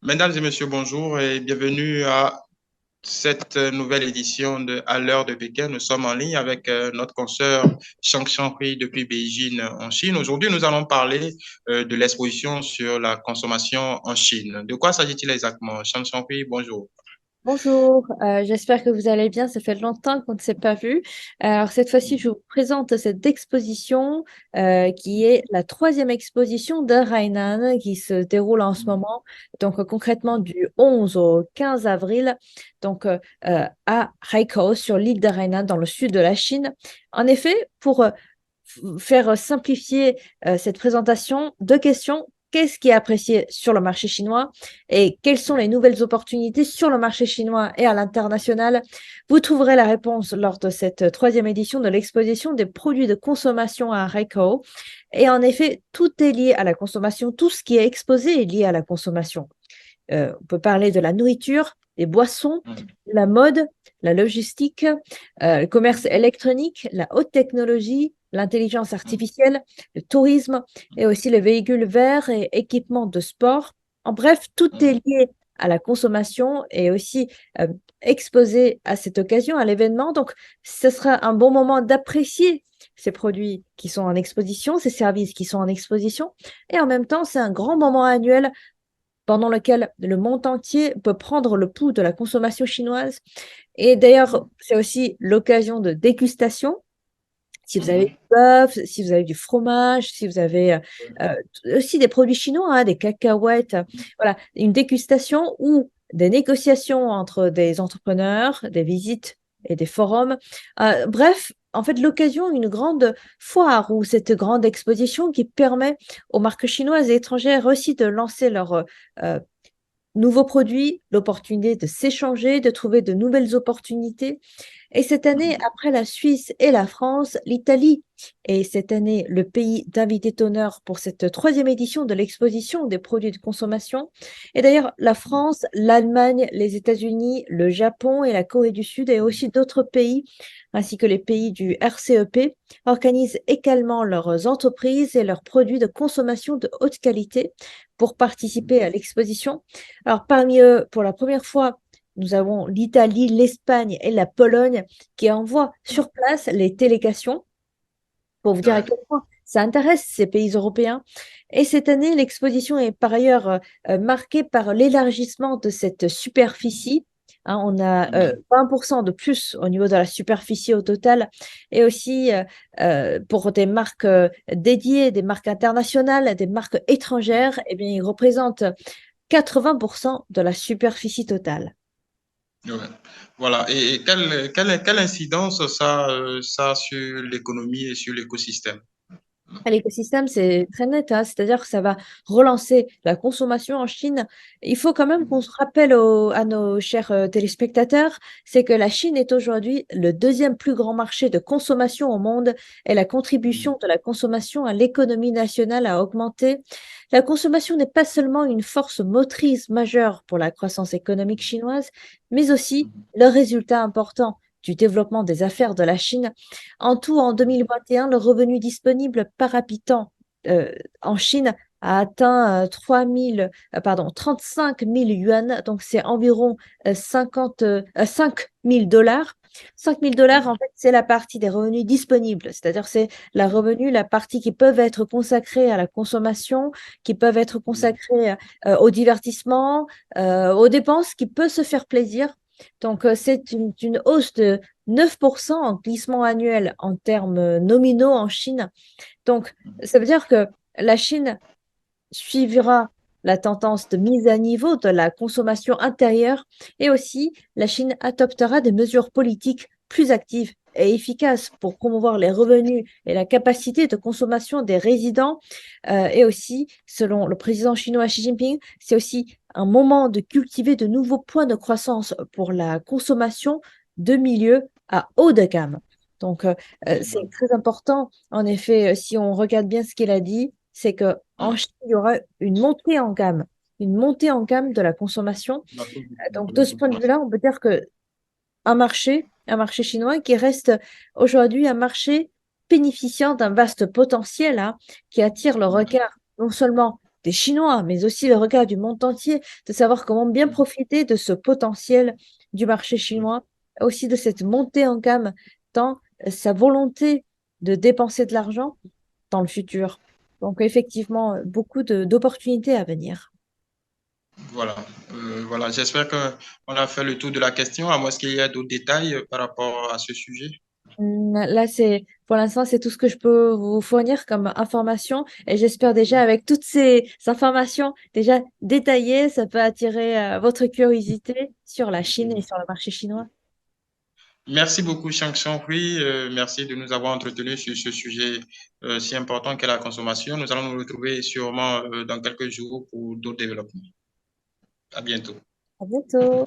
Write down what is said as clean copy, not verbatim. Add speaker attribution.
Speaker 1: Mesdames et messieurs, bonjour et bienvenue à cette nouvelle édition de À l'heure de Pékin. Nous sommes en ligne avec notre consoeur Shang Hui depuis Beijing en Chine. Aujourd'hui, nous allons parler de l'exposition sur la consommation en Chine. De quoi s'agit-il exactement? Shang Hui, bonjour.
Speaker 2: Bonjour, j'espère que vous allez bien. Ça fait longtemps qu'on ne s'est pas vu. Alors cette fois-ci, je vous présente cette exposition qui est la troisième exposition de Hainan qui se déroule en ce moment, donc concrètement du 11 au 15 avril, donc à Haikou sur l'île de Hainan dans le sud de la Chine. En effet, pour faire simplifier cette présentation, deux questions. Qu'est-ce qui est apprécié sur le marché chinois et quelles sont les nouvelles opportunités sur le marché chinois et à l'international? Vous trouverez la réponse lors de cette troisième édition de l'exposition des produits de consommation à Haikou. Et en effet, tout est lié à la consommation, tout ce qui est exposé est lié à la consommation. On peut parler de la nourriture, des boissons, la mode, la logistique, le commerce électronique, la haute technologie, l'intelligence artificielle, le tourisme et aussi les véhicules verts et équipements de sport. En bref, tout est lié à la consommation et aussi euh, exposé à cette occasion, à l'événement. Donc, ce sera un bon moment d'apprécier ces produits qui sont en exposition, ces services qui sont en exposition. Et en même temps, c'est un grand moment annuel pendant lequel le monde entier peut prendre le pouls de la consommation chinoise. Et d'ailleurs, c'est aussi l'occasion de dégustation. Si vous avez du bœuf, si vous avez du fromage, si vous avez aussi des produits chinois, hein, des cacahuètes, voilà, une dégustation ou des négociations entre des entrepreneurs, des visites et des forums. Bref, en fait, l'occasion, une grande foire ou cette grande exposition qui permet aux marques chinoises et étrangères aussi de lancer leurs euh, nouveaux produits, l'opportunité de s'échanger, de trouver de nouvelles opportunités. Et cette année, après la Suisse et la France, l'Italie est cette année le pays d'invité d'honneur pour cette troisième édition de l'exposition des produits de consommation. Et d'ailleurs, la France, l'Allemagne, les États-Unis, le Japon et la Corée du Sud et aussi d'autres pays, ainsi que les pays du RCEP, organisent également leurs entreprises et leurs produits de consommation de haute qualité pour participer à l'exposition. Alors, parmi eux, pour la première fois, nous avons l'Italie, l'Espagne et la Pologne qui envoient sur place les délégations pour vous dire à
Speaker 1: Ouais.
Speaker 2: quel point ça intéresse ces pays européens. Et cette année, l'exposition est par ailleurs marquée par l'élargissement de cette superficie. Hein, on a 20% de plus au niveau de la superficie au total. Et aussi pour des marques dédiées, des marques internationales, des marques étrangères, eh bien, ils représentent 80% de la superficie totale.
Speaker 1: Ouais. Voilà. Et quelle incidence ça a sur l'économie et sur l'écosystème?
Speaker 2: À l'écosystème, c'est très net, hein. C'est-à-dire que ça va relancer la consommation en Chine. Il faut quand même qu'on se rappelle à nos chers téléspectateurs, c'est que la Chine est aujourd'hui le deuxième plus grand marché de consommation au monde et la contribution de la consommation à l'économie nationale a augmenté. La consommation n'est pas seulement une force motrice majeure pour la croissance économique chinoise, mais aussi le résultat important du développement des affaires de la Chine. En tout, en 2021, le revenu disponible par habitant euh, en Chine a atteint 35 000 yuan, donc c'est environ 5 000 dollars. 5 000 dollars, en fait, c'est la partie des revenus disponibles, c'est-à-dire c'est la partie qui peuvent être consacrée à la consommation, qui peuvent être consacrées au divertissement, aux dépenses, qui peut se faire plaisir. Donc, c'est une hausse de 9% en glissement annuel en termes nominaux en Chine. Donc, ça veut dire que la Chine suivra la tendance de mise à niveau de la consommation intérieure et aussi la Chine adoptera des mesures politiques plus actives et efficaces pour promouvoir les revenus et la capacité de consommation des résidents. Et aussi, selon le président chinois Xi Jinping, c'est aussi un moment de cultiver de nouveaux points de croissance pour la consommation de milieux à haut de gamme. Donc, c'est très important. En effet, si on regarde bien ce qu'il a dit, c'est qu'en Chine, il y aura une montée en gamme de la consommation. Donc, de ce point de vue-là, on peut dire que un marché chinois qui reste aujourd'hui un marché bénéficiant d'un vaste potentiel, hein, qui attire le regard non seulement des Chinois, mais aussi le regard du monde entier, de savoir comment bien profiter de ce potentiel du marché chinois, aussi de cette montée en gamme, dans sa volonté de dépenser de l'argent dans le futur. Donc effectivement, beaucoup d'opportunités à venir.
Speaker 1: Voilà. Voilà. J'espère qu'on a fait le tour de la question, à moins qu'il y ait d'autres détails par rapport à ce sujet.
Speaker 2: Là, pour l'instant, c'est tout ce que je peux vous fournir comme information. Et j'espère déjà, avec toutes ces informations déjà détaillées, ça peut attirer votre curiosité sur la Chine et sur le marché chinois.
Speaker 1: Merci beaucoup, Shang Hui. Merci de nous avoir entretenus sur ce sujet si important qu'est la consommation. Nous allons nous retrouver sûrement dans quelques jours pour d'autres développements. À bientôt.
Speaker 2: À bientôt.